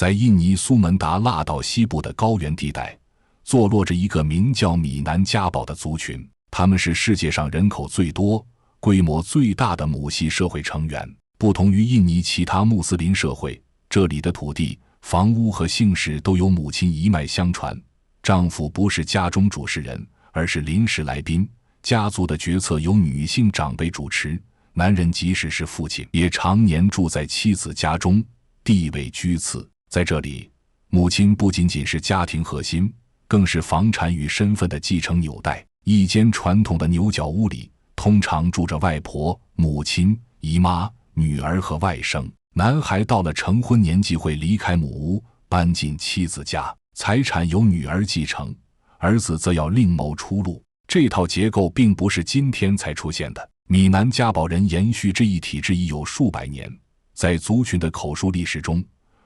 在印尼苏门答腊岛西部的高原地带，坐落着一个名叫米南加堡的族群，他们是世界上人口最多、规模最大的母系社会成员。不同于印尼其他穆斯林社会，这里的土地、房屋和姓氏都由母亲一脉相传，丈夫不是家中主事人，而是临时来宾。家族的决策由女性长辈主持，男人即使是父亲，也常年住在妻子家中，地位居次。在这里，母亲不仅仅是家庭核心，更是房产与身份的继承纽带。一间传统的牛角屋里，通常住着外婆、母亲、姨妈、女儿和外甥。男孩到了成婚年纪会离开母屋，搬进妻子家，财产由女儿继承，儿子则要另谋出路。这套结构并不是今天才出现的，米南加堡人延续这一体制已有数百年。在族群的口述历史中，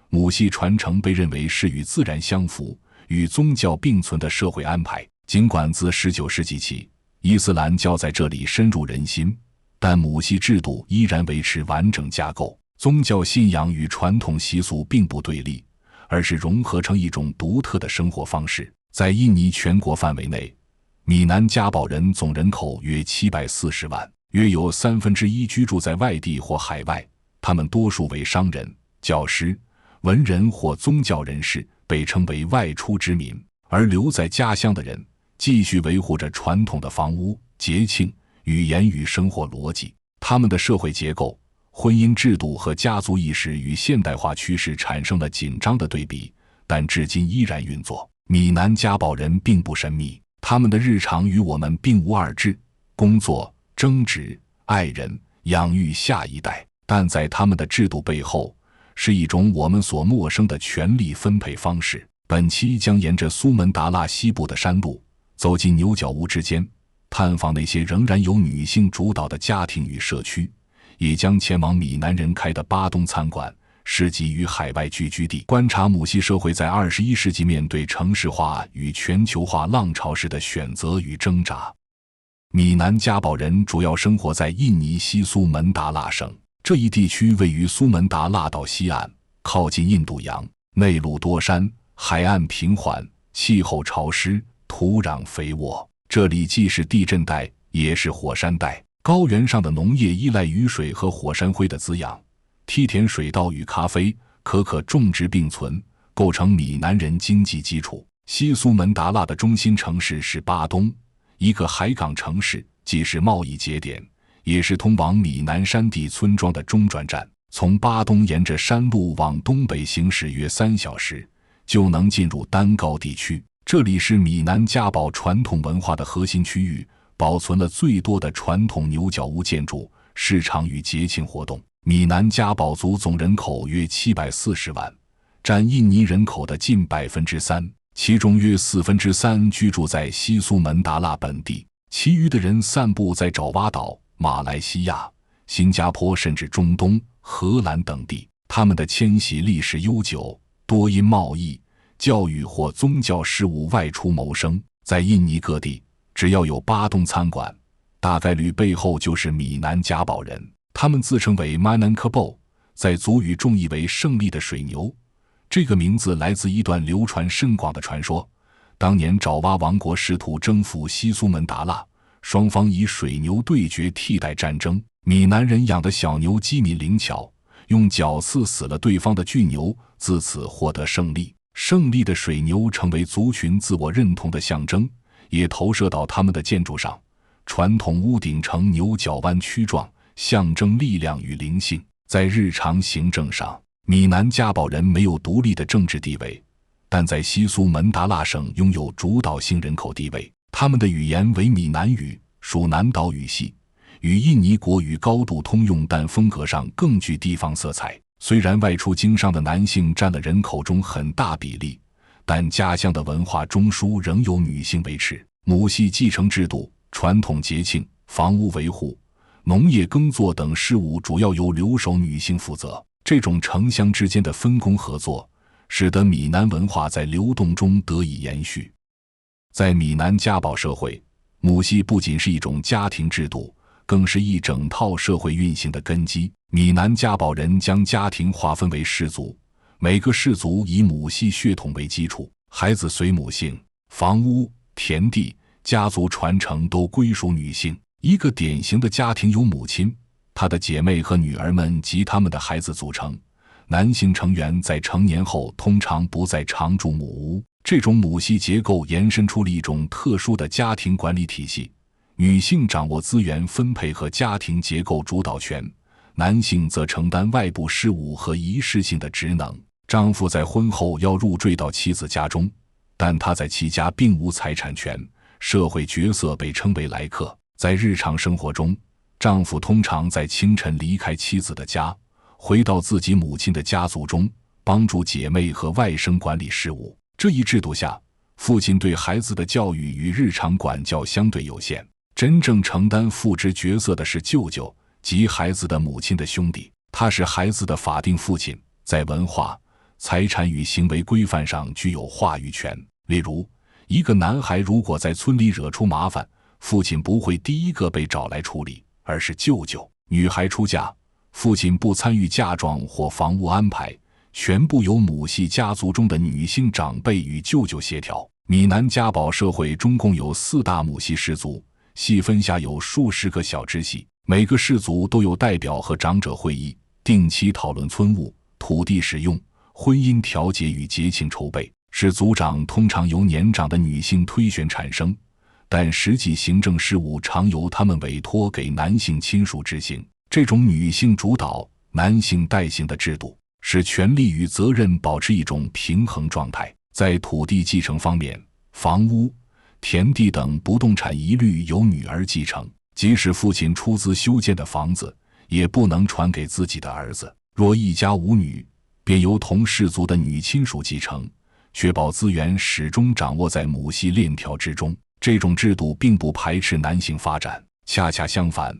母系传承被认为是与自然相符、与宗教并存的社会安排。尽管自19世纪起，伊斯兰教在这里深入人心，但母系制度依然维持完整架构。宗教信仰与传统习俗并不对立，而是融合成一种独特的生活方式。在印尼全国范围内，米南加堡人总人口约740万，约有1/3居住在外地或海外，他们多数为商人、教师、文人或宗教人士，被称为外出之民。而留在家乡的人继续维护着传统的房屋、节庆、语言与生活逻辑。他们的社会结构、婚姻制度和家族意识与现代化趋势产生了紧张的对比，但至今依然运作。米南加堡人并不神秘，他们的日常与我们并无二致，工作、争执、爱人、养育下一代，但在他们的制度背后，是一种我们所陌生的权力分配方式。本期将沿着苏门答腊西部的山路，走进牛角屋之间，探访那些仍然由女性主导的家庭与社区，也将前往闽南人开的巴东餐馆、市集与海外聚居地，观察母系社会在21世纪面对城市化与全球化浪潮时的选择与挣扎。米南加堡人主要生活在印尼西苏门答腊省，这一地区位于苏门答腊岛西岸，靠近印度洋，内陆多山，海岸平缓，气候潮湿，土壤肥沃。这里既是地震带，也是火山带。高原上的农业依赖雨水和火山灰的滋养，梯田水稻与咖啡、可可种植并存，构成闽南人经济基础。西苏门答腊的中心城市是巴东，一个海港城市，既是贸易节点，也是通往闽南山地村庄的中转站。从巴东沿着山路往东北行驶约3小时，就能进入丹高地区。这里是米南加堡传统文化的核心区域，保存了最多的传统牛角屋建筑、市场与节庆活动。米南加堡族总人口约740万，占印尼人口的近3%，其中约3/4居住在西苏门答腊本地，其余的人散布在爪哇岛、马来西亚、新加坡甚至中东、荷兰等地。他们的迁徙历史悠久，多因贸易、教育或宗教事务外出谋生。在印尼各地，只要有巴东餐馆，大概率背后就是米南加堡人。他们自称为 Minangkabau， 在族语中译为胜利的水牛。这个名字来自一段流传甚广的传说。当年爪哇王国试图征服西苏门答腊，双方以水牛对决替代战争。闽南人养的小牛机敏灵巧，用角刺死了对方的巨牛，自此获得胜利。胜利的水牛成为族群自我认同的象征，也投射到他们的建筑上。传统屋顶呈牛角弯曲状，象征力量与灵性。在日常行政上，米南加堡人没有独立的政治地位，但在西苏门答腊省拥有主导性人口地位。他们的语言为闽南语，属南岛语系，与印尼国语高度通用，但风格上更具地方色彩。虽然外出经商的男性占了人口中很大比例，但家乡的文化中枢仍由女性维持。母系继承制度、传统节庆、房屋维护、农业耕作等事务主要由留守女性负责。这种城乡之间的分工合作，使得闽南文化在流动中得以延续。在闽南加堡社会，母系不仅是一种家庭制度，更是一整套社会运行的根基。闽南加堡人将家庭划分为氏族，每个氏族以母系血统为基础，孩子随母姓，房屋、田地、家族传承都归属女性。一个典型的家庭由母亲、她的姐妹和女儿们及他们的孩子组成。男性成员在成年后通常不再常住母屋，这种母系结构延伸出了一种特殊的家庭管理体系。女性掌握资源分配和家庭结构主导权，男性则承担外部事务和仪式性的职能。丈夫在婚后要入赘到妻子家中，但他在其家并无财产权，社会角色被称为来客。在日常生活中，丈夫通常在清晨离开妻子的家，回到自己母亲的家族中，帮助姐妹和外甥管理事务。这一制度下，父亲对孩子的教育与日常管教相对有限，真正承担父职角色的是舅舅，即孩子的母亲的兄弟，他是孩子的法定父亲，在文化、财产与行为规范上具有话语权。例如，一个男孩如果在村里惹出麻烦，父亲不会第一个被找来处理，而是舅舅。女孩出嫁，父亲不参与嫁妆或房屋安排，全部由母系家族中的女性长辈与舅舅协调。闽南家宝社会中共有4大母系氏族，细分下有数十个小支系，每个氏族都有代表和长者会议，定期讨论村务、土地使用、婚姻调解与节庆筹备。氏族长通常由年长的女性推选产生，但实际行政事务常由他们委托给男性亲属执行。这种女性主导、男性代行的制度，使权力与责任保持一种平衡状态。在土地继承方面，房屋、田地等不动产一律由女儿继承，即使父亲出资修建的房子，也不能传给自己的儿子。若一家无女，便由同氏族的女亲属继承，确保资源始终掌握在母系链条之中。这种制度并不排斥男性发展，恰恰相反，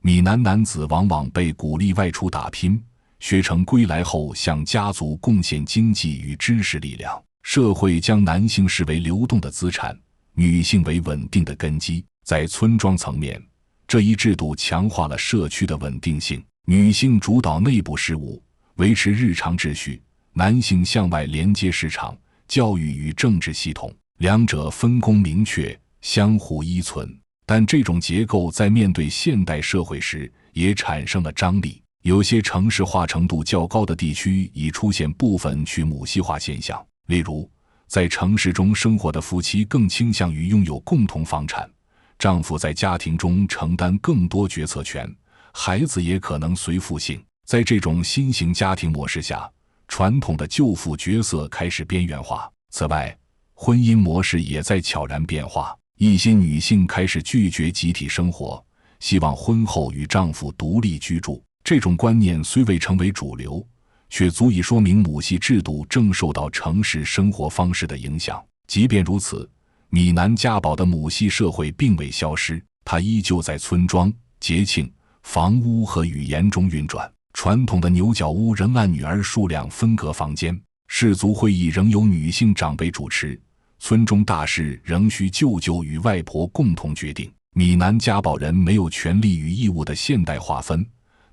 闽南男子往往被鼓励外出打拼，学成归来后向家族贡献经济与知识力量。社会将男性视为流动的资产，女性为稳定的根基。在村庄层面，这一制度强化了社区的稳定性。女性主导内部事务，维持日常秩序，男性向外连接市场、教育与政治系统，两者分工明确，相互依存。但这种结构在面对现代社会时也产生了张力。有些城市化程度较高的地区已出现部分去母系化现象，例如在城市中生活的夫妻更倾向于拥有共同房产，丈夫在家庭中承担更多决策权，孩子也可能随父姓。在这种新型家庭模式下，传统的舅父角色开始边缘化。此外，婚姻模式也在悄然变化。一些女性开始拒绝集体生活，希望婚后与丈夫独立居住。这种观念虽未成为主流，却足以说明母系制度正受到城市生活方式的影响。即便如此，闽南家宝的母系社会并未消失，它依旧在村庄、节庆、房屋和语言中运转。传统的牛角屋仍按女儿数量分隔房间，氏族会议仍由女性长辈主持，村中大事仍需舅舅与外婆共同决定。闽南家宝人没有权利与义务的现代划分，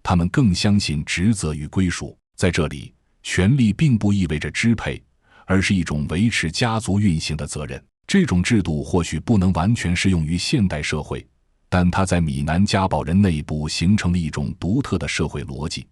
他们更相信职责与归属。在这里，权利并不意味着支配，而是一种维持家族运行的责任。这种制度或许不能完全适用于现代社会，但它在闽南家宝人内部形成了一种独特的社会逻辑。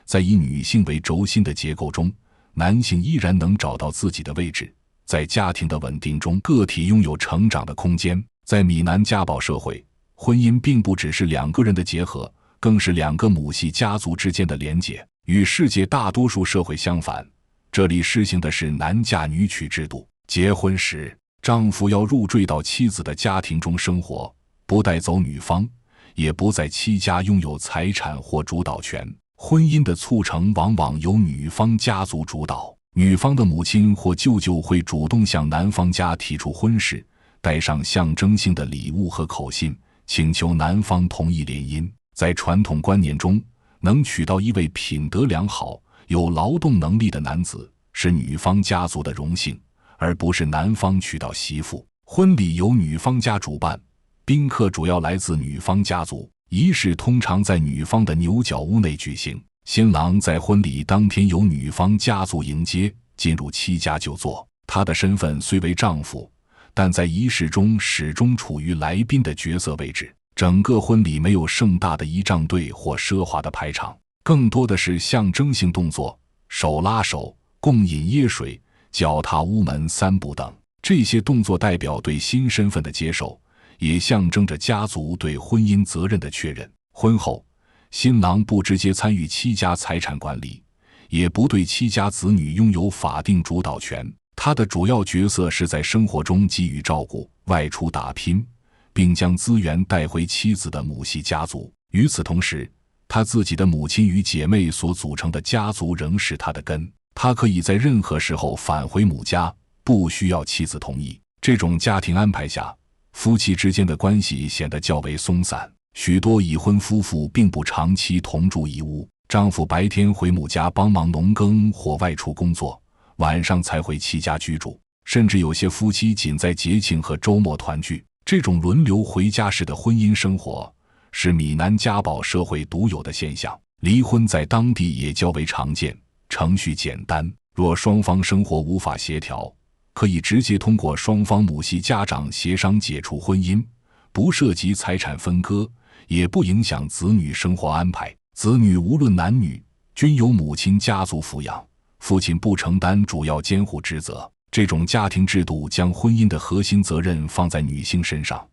在以女性为轴心的结构中，男性依然能找到自己的位置。在家庭的稳定中，个体拥有成长的空间。在闽南家宝社会，婚姻并不只是两个人的结合，更是两个母系家族之间的连结。与世界大多数社会相反，这里实行的是男嫁女娶制度。结婚时，丈夫要入赘到妻子的家庭中生活，不带走女方，也不在妻家拥有财产或主导权。婚姻的促成往往由女方家族主导，女方的母亲或舅舅会主动向男方家提出婚事，带上象征性的礼物和口信，请求男方同意联姻。在传统观念中，能娶到一位品德良好、有劳动能力的男子，是女方家族的荣幸，而不是男方娶到媳妇。婚礼由女方家主办，宾客主要来自女方家族，仪式通常在女方的牛角屋内举行。新郎在婚礼当天由女方家族迎接，进入妻家就座。他的身份虽为丈夫，但在仪式中始终处于来宾的角色位置。整个婚礼没有盛大的仪仗队或奢华的排场，更多的是象征性动作，手拉手、共饮椰水、脚踏屋门三步等。这些动作代表对新身份的接受，也象征着家族对婚姻责任的确认。婚后，新郎不直接参与妻家财产管理，也不对妻家子女拥有法定主导权，他的主要角色是在生活中给予照顾，外出打拼，并将资源带回妻子的母系家族。与此同时，他自己的母亲与姐妹所组成的家族仍是他的根，他可以在任何时候返回母家，不需要妻子同意。这种家庭安排下，夫妻之间的关系显得较为松散。许多已婚夫妇并不长期同住一屋，丈夫白天回母家帮忙农耕或外出工作，晚上才回妻家居住，甚至有些夫妻仅在节庆和周末团聚。这种轮流回家式的婚姻生活是闽南家宝社会独有的现象，离婚在当地也较为常见，程序简单。若双方生活无法协调，可以直接通过双方母系家长协商解除婚姻，不涉及财产分割，也不影响子女生活安排。子女无论男女均由母亲家族抚养，父亲不承担主要监护职责。这种家庭制度将婚姻的核心责任放在女性身上，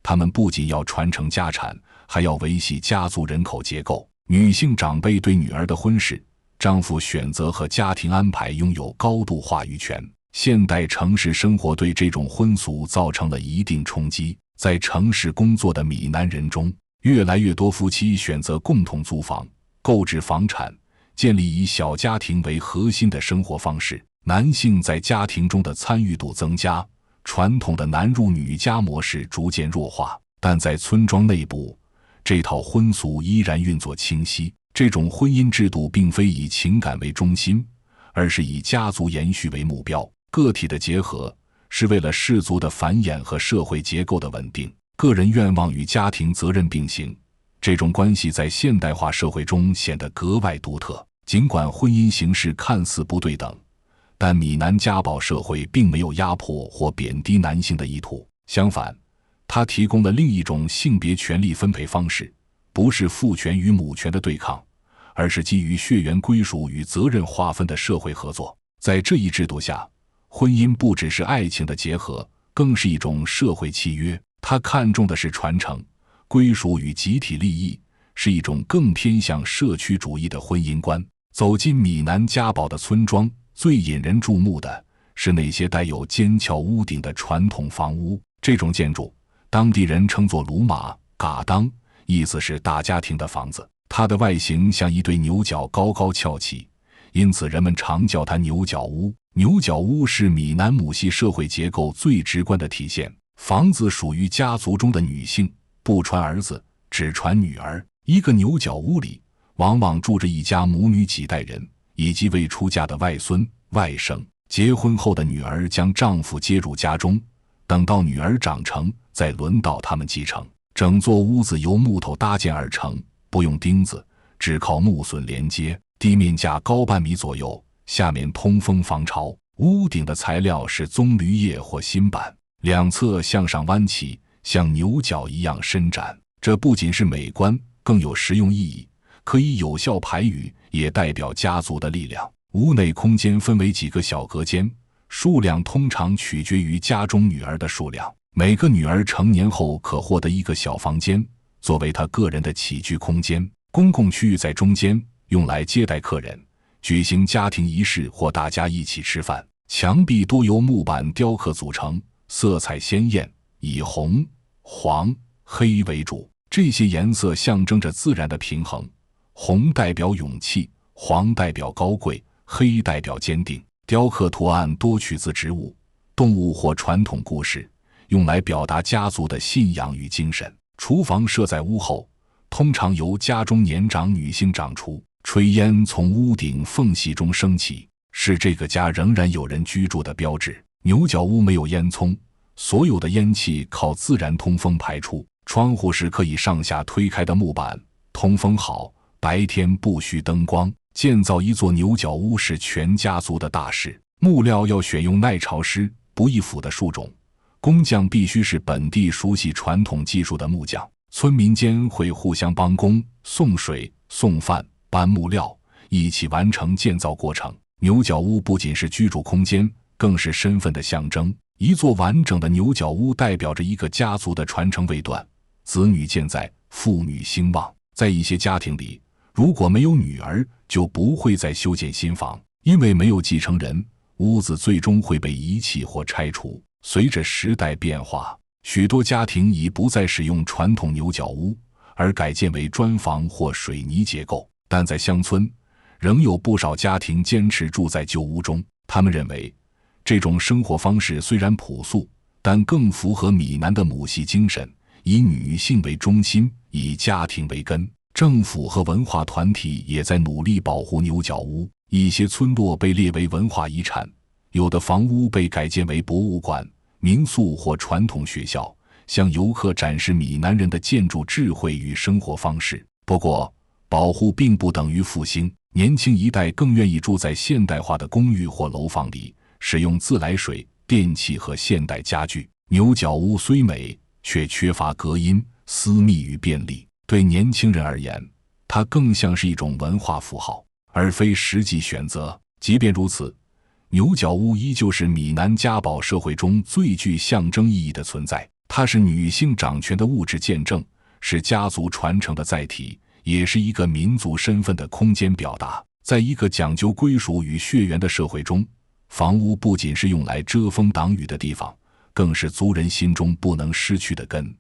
她们不仅要传承家产，还要维系家族人口结构。女性长辈对女儿的婚事、丈夫选择和家庭安排拥有高度话语权。现代城市生活对这种婚俗造成了一定冲击，在城市工作的闽南人中，越来越多夫妻选择共同租房、购置房产，建立以小家庭为核心的生活方式。男性在家庭中的参与度增加，传统的男入女家模式逐渐弱化，但在村庄内部，这套婚俗依然运作清晰。这种婚姻制度并非以情感为中心，而是以家族延续为目标。个体的结合是为了氏族的繁衍和社会结构的稳定，个人愿望与家庭责任并行。这种关系在现代化社会中显得格外独特。尽管婚姻形式看似不对等，但闽南家宝社会并没有压迫或贬低男性的意图，相反，它提供了另一种性别权利分配方式，不是父权与母权的对抗，而是基于血缘归属与责任划分的社会合作。在这一制度下，婚姻不只是爱情的结合，更是一种社会契约。它看重的是传承、归属与集体利益，是一种更偏向社区主义的婚姻观。走进闽南家宝的村庄，最引人注目的是那些带有尖峭屋顶的传统房屋。这种建筑，当地人称作鲁马嘎当，意思是大家庭的房子。它的外形像一对牛角高高翘起，因此人们常叫它牛角屋。牛角屋是闽南母系社会结构最直观的体现。房子属于家族中的女性，不传儿子，只传女儿。一个牛角屋里往往住着一家母女几代人，以及未出嫁的外孙、外甥。结婚后的女儿将丈夫接入家中，等到女儿长成，再轮到他们继承。整座屋子由木头搭建而成，不用钉子，只靠木榫连接，地面架高半米左右，下面通风防潮。屋顶的材料是棕榈叶或新板，两侧向上弯起，像牛角一样伸展。这不仅是美观，更有实用意义，可以有效排雨，也代表家族的力量。屋内空间分为几个小隔间，数量通常取决于家中女儿的数量。每个女儿成年后可获得一个小房间，作为她个人的起居空间。公共区域在中间，用来接待客人、举行家庭仪式或大家一起吃饭。墙壁多由木板雕刻组成，色彩鲜艳，以红、黄、黑为主。这些颜色象征着自然的平衡，红代表勇气，黄代表高贵，黑代表坚定。雕刻图案多取自植物、动物或传统故事，用来表达家族的信仰与精神。厨房设在屋后，通常由家中年长女性掌厨，炊烟从屋顶缝隙中升起，是这个家仍然有人居住的标志。牛角屋没有烟囱，所有的烟气靠自然通风排出。窗户是可以上下推开的木板，通风好，白天不需灯光，建造一座牛角屋是全家族的大事。木料要选用耐潮湿、不易腐的树种，工匠必须是本地熟悉传统技术的木匠。村民间会互相帮工，送水、送饭、搬木料，一起完成建造过程。牛角屋不仅是居住空间，更是身份的象征。一座完整的牛角屋代表着一个家族的传承未断，子女健在，妇女兴旺。在一些家庭里，如果没有女儿，就不会再修建新房，因为没有继承人，屋子最终会被遗弃或拆除。随着时代变化，许多家庭已不再使用传统牛角屋，而改建为砖房或水泥结构。但在乡村，仍有不少家庭坚持住在旧屋中。他们认为，这种生活方式虽然朴素，但更符合闽南的母系精神，以女性为中心，以家庭为根。政府和文化团体也在努力保护牛角屋。一些村落被列为文化遗产，有的房屋被改建为博物馆、民宿或传统学校，向游客展示闽南人的建筑智慧与生活方式。不过，保护并不等于复兴，年轻一代更愿意住在现代化的公寓或楼房里，使用自来水、电器和现代家具。牛角屋虽美，却缺乏隔音、私密与便利。对年轻人而言，它更像是一种文化符号，而非实际选择。即便如此，牛角屋依旧是闽南家宝社会中最具象征意义的存在。它是女性掌权的物质见证，是家族传承的载体，也是一个民族身份的空间表达。在一个讲究归属与血缘的社会中，房屋不仅是用来遮风挡雨的地方，更是族人心中不能失去的根。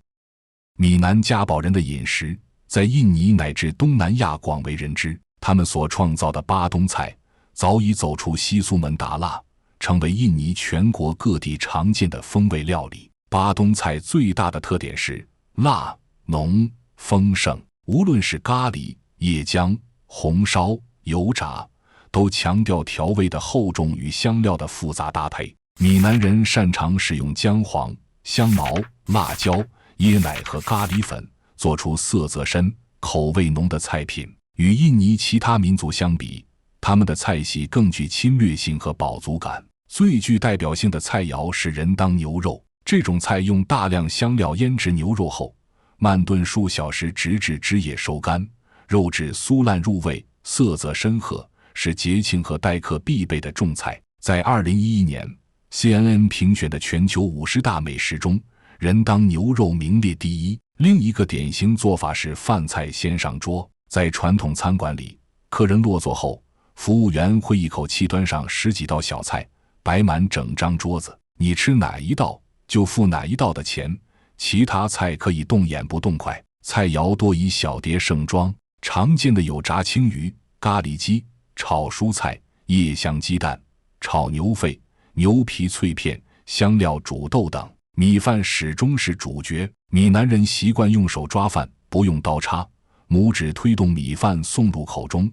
闽南家宝人的饮食在印尼乃至东南亚广为人知，他们所创造的巴东菜早已走出西苏门答腊，成为印尼全国各地常见的风味料理。巴东菜最大的特点是辣、浓、丰盛，无论是咖喱、椰浆、红烧、油炸，都强调调味的厚重与香料的复杂搭配。闽南人擅长使用姜黄、香茅、辣椒、椰奶和咖喱粉，做出色泽深、口味浓的菜品。与印尼其他民族相比，他们的菜系更具侵略性和饱足感。最具代表性的菜肴是人当牛肉，这种菜用大量香料腌制牛肉后，慢炖数小时，直至汁液收干，肉质酥烂入味，色泽深褐，是节庆和待客必备的重菜。在2011年 CNN 评选的全球50大美食中，人当牛肉名列第一。另一个典型做法是饭菜先上桌。在传统餐馆里，客人落座后，服务员会一口气端上10几道小菜，摆满整张桌子，你吃哪一道就付哪一道的钱，其他菜可以动眼不动筷。菜肴多以小碟盛装，常见的有炸青鱼、咖喱鸡、炒蔬菜、叶香鸡蛋、炒牛肺、牛皮脆片、香料煮豆等。米饭始终是主角，闽南人习惯用手抓饭，不用刀叉，拇指推动米饭送入口中，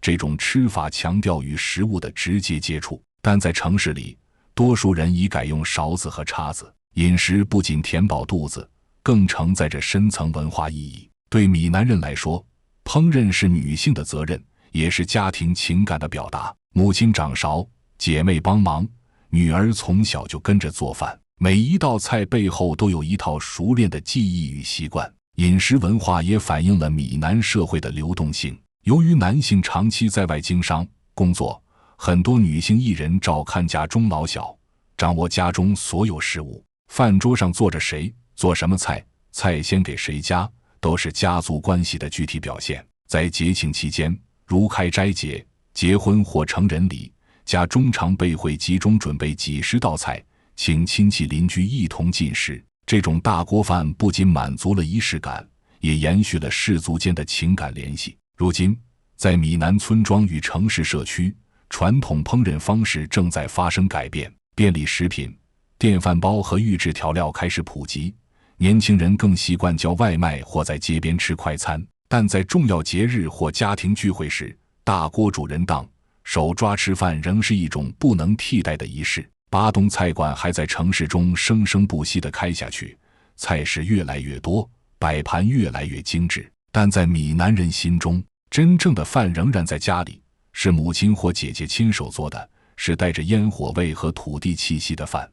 这种吃法强调与食物的直接接触。但在城市里，多数人已改用勺子和叉子。饮食不仅填饱肚子，更承载着深层文化意义。对闽南人来说，烹饪是女性的责任，也是家庭情感的表达。母亲掌勺，姐妹帮忙，女儿从小就跟着做饭。每一道菜背后都有一套熟练的技艺与习惯。饮食文化也反映了闽南社会的流动性。由于男性长期在外经商工作，很多女性一人照看家中老小，掌握家中所有事务。饭桌上坐着谁，做什么菜，菜先给谁夹，都是家族关系的具体表现。在节庆期间，如开斋节、结婚或成人礼，家中常备会集中准备几十道菜，请亲戚邻居一同进食。这种大锅饭不仅满足了仪式感，也延续了氏族间的情感联系。如今，在闽南村庄与城市社区，传统烹饪方式正在发生改变。便利食品、电饭煲和预制调料开始普及，年轻人更习惯叫外卖或在街边吃快餐。但在重要节日或家庭聚会时，大锅煮人档、手抓吃饭仍是一种不能替代的仪式。巴东菜馆还在城市中生生不息地开下去，菜式越来越多，摆盘越来越精致。但在闽南人心中，真正的饭仍然在家里，是母亲或姐姐亲手做的，是带着烟火味和土地气息的饭。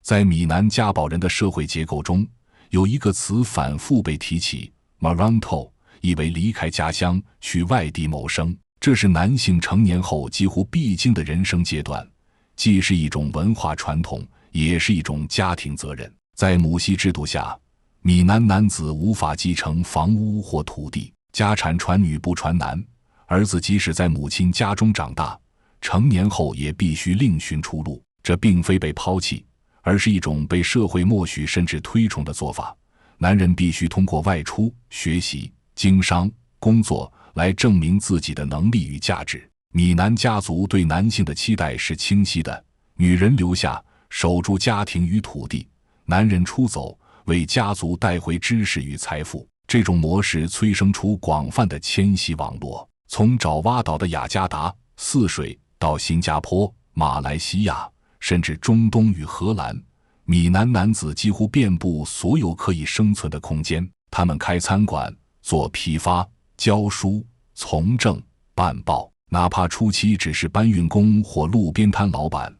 在闽南家宝人的社会结构中，有一个词反复被提起 ，Maranto， 意为离开家乡去外地谋生。这是男性成年后几乎必经的人生阶段，既是一种文化传统，也是一种家庭责任。在母系制度下，闽南男子无法继承房屋或土地，家产传女不传男，儿子即使在母亲家中长大，成年后也必须另寻出路。这并非被抛弃，而是一种被社会默许甚至推崇的做法。男人必须通过外出、学习、经商、工作来证明自己的能力与价值。闽南家族对男性的期待是清晰的：女人留下，守住家庭与土地；男人出走，为家族带回知识与财富。这种模式催生出广泛的迁徙网络，从爪哇岛的雅加达、泗水到新加坡、马来西亚，甚至中东与荷兰，闽南男子几乎遍布所有可以生存的空间。他们开餐馆、做批发、教书、从政、办报，哪怕初期只是搬运工或路边摊老板，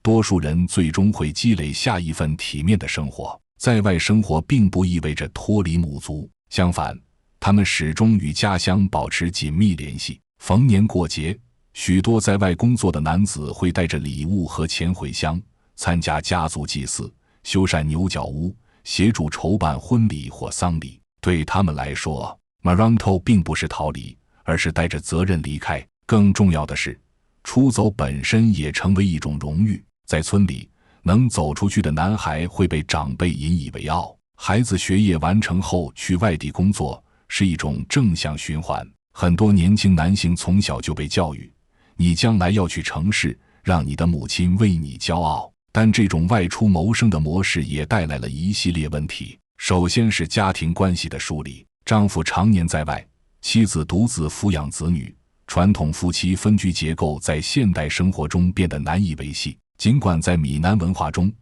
多数人最终会积累下一份体面的生活。在外生活并不意味着脱离母族，相反，他们始终与家乡保持紧密联系。逢年过节，许多在外工作的男子会带着礼物和钱回乡，参加家族祭祀，修缮牛角屋，协助筹办婚礼或丧礼。对他们来说， Maranto 并不是逃离，而是带着责任离开。更重要的是，出走本身也成为一种荣誉。在村里，能走出去的男孩会被长辈引以为傲。孩子学业完成后去外地工作，是一种正向循环。很多年轻男性从小就被教育，你将来要去城市，让你的母亲为你骄傲。但这种外出谋生的模式也带来了一系列问题。首先是家庭关系的梳理，丈夫常年在外，妻子独自抚养子女，传统夫妻分居结构在现代生活中变得难以维系。尽管在闽南文化中，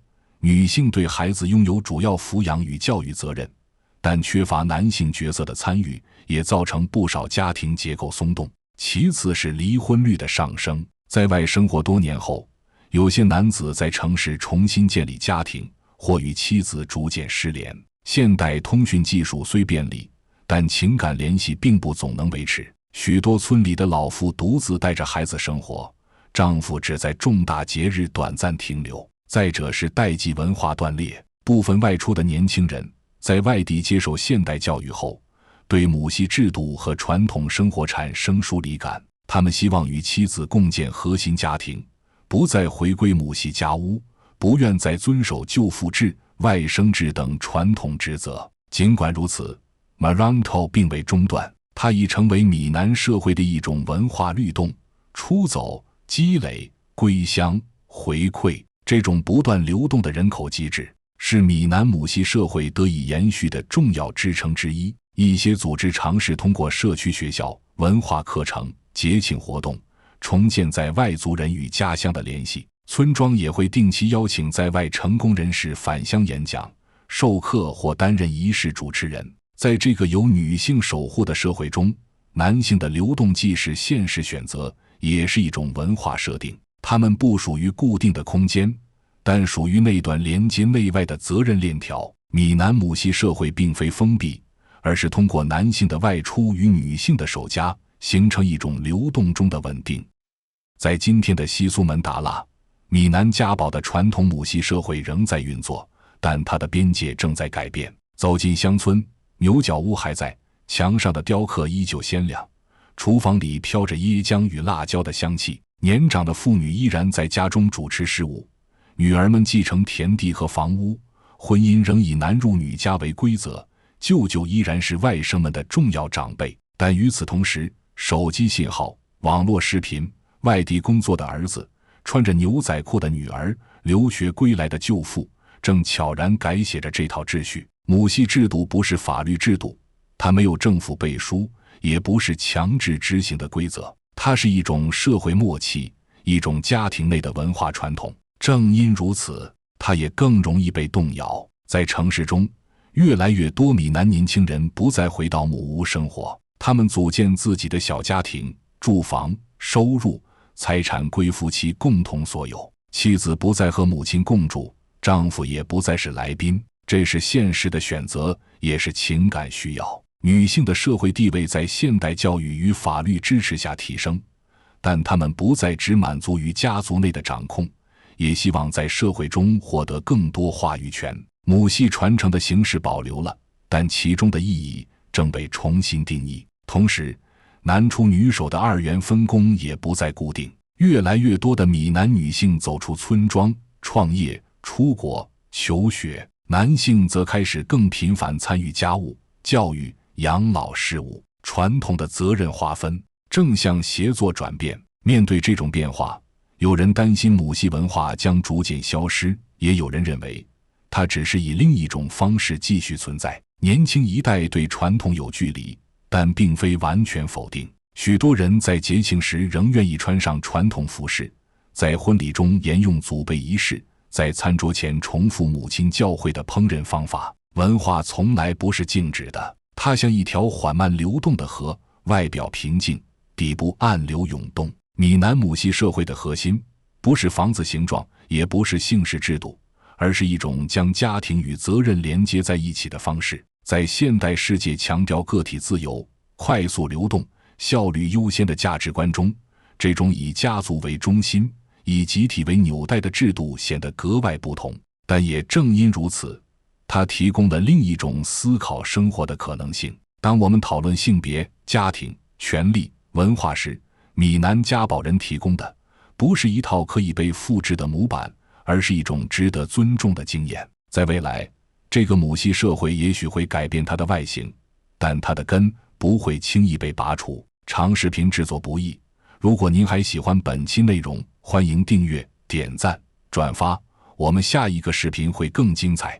女性对孩子拥有主要抚养与教育责任，但缺乏男性角色的参与，也造成不少家庭结构松动。其次是离婚率的上升，在外生活多年后，有些男子在城市重新建立家庭，或与妻子逐渐失联。现代通讯技术虽便利，但情感联系并不总能维持。许多村里的老妇独自带着孩子生活，丈夫只在重大节日短暂停留。再者是代际文化断裂，部分外出的年轻人在外地接受现代教育后，对母系制度和传统生活产生疏离感。他们希望与妻子共建核心家庭，不再回归母系家屋，不愿再遵守舅父制、外甥制等传统职责。尽管如此， Maranto 并未中断，它已成为闽南社会的一种文化律动。出走、积累、归乡、回馈，这种不断流动的人口机制，是闽南母系社会得以延续的重要支撑之一。一些组织尝试通过社区学校、文化课程、节庆活动，重建在外族人与家乡的联系。村庄也会定期邀请在外成功人士返乡演讲、授课或担任仪式主持人。在这个由女性守护的社会中，男性的流动既是现实选择，也是一种文化设定。他们不属于固定的空间，但属于那段连接内外的责任链条。闽南母系社会并非封闭，而是通过男性的外出与女性的守家，形成一种流动中的稳定。在今天的西苏门答腊，闽南家宝的传统母系社会仍在运作，但它的边界正在改变。走进乡村，牛角屋还在，墙上的雕刻依旧鲜亮，厨房里飘着椰浆与辣椒的香气。年长的妇女依然在家中主持事务，女儿们继承田地和房屋，婚姻仍以男入女家为规则，舅舅依然是外甥们的重要长辈。但与此同时，手机信号、网络视频、外地工作的儿子、穿着牛仔裤的女儿、留学归来的舅父，正悄然改写着这套秩序。母系制度不是法律制度，它没有政府背书，也不是强制执行的规则，它是一种社会默契，一种家庭内的文化传统。正因如此，它也更容易被动摇。在城市中，越来越多闽南年轻人不再回到母屋生活，他们组建自己的小家庭，住房、收入、财产归夫妻共同所有，妻子不再和母亲共住，丈夫也不再是来宾，这是现实的选择，也是情感需要。女性的社会地位在现代教育与法律支持下提升，但她们不再只满足于家族内的掌控，也希望在社会中获得更多话语权。母系传承的形式保留了，但其中的意义正被重新定义。同时，男出女守的二元分工也不再固定，越来越多的闽南女性走出村庄，创业、出国、求学，男性则开始更频繁参与家务、教育、养老事务。传统的责任划分正向协作转变。面对这种变化，有人担心母系文化将逐渐消失，也有人认为它只是以另一种方式继续存在。年轻一代对传统有距离，但并非完全否定。许多人在节庆时仍愿意穿上传统服饰，在婚礼中沿用祖辈仪式，在餐桌前重复母亲教诲的烹饪方法。文化从来不是静止的，它像一条缓慢流动的河，外表平静，底部暗流涌动。闽南母系社会的核心不是房子形状，也不是姓氏制度，而是一种将家庭与责任连接在一起的方式。在现代世界强调个体自由、快速流动、效率优先的价值观中，这种以家族为中心、以集体为纽带的制度显得格外不同。但也正因如此，它提供了另一种思考生活的可能性。当我们讨论性别、家庭、权利、文化时，闽南家宝人提供的不是一套可以被复制的模板，而是一种值得尊重的经验。在未来，这个母系社会也许会改变它的外形，但它的根不会轻易被拔除。长视频制作不易，如果您还喜欢本期内容，欢迎订阅、点赞、转发，我们下一个视频会更精彩。